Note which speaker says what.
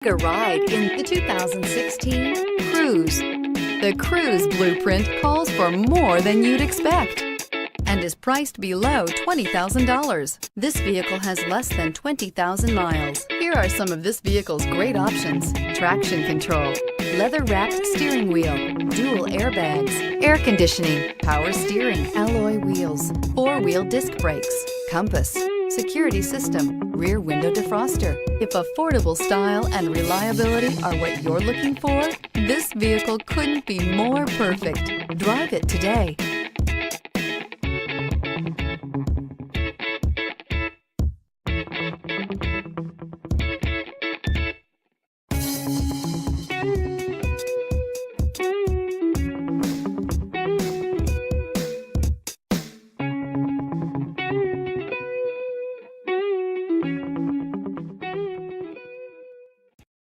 Speaker 1: Take a ride in the 2016 Cruze. The Cruze blueprint calls for more than you'd expect and is priced below $20,000. This vehicle has less than 20,000 miles. Here are some of this vehicle's great options: traction control, leather-wrapped steering wheel, dual airbags, air conditioning, power steering, alloy wheels, four-wheel disc brakes, compass, security system, rear window defroster. If affordable style and reliability are what you're looking for, this vehicle couldn't be more perfect. Drive it today.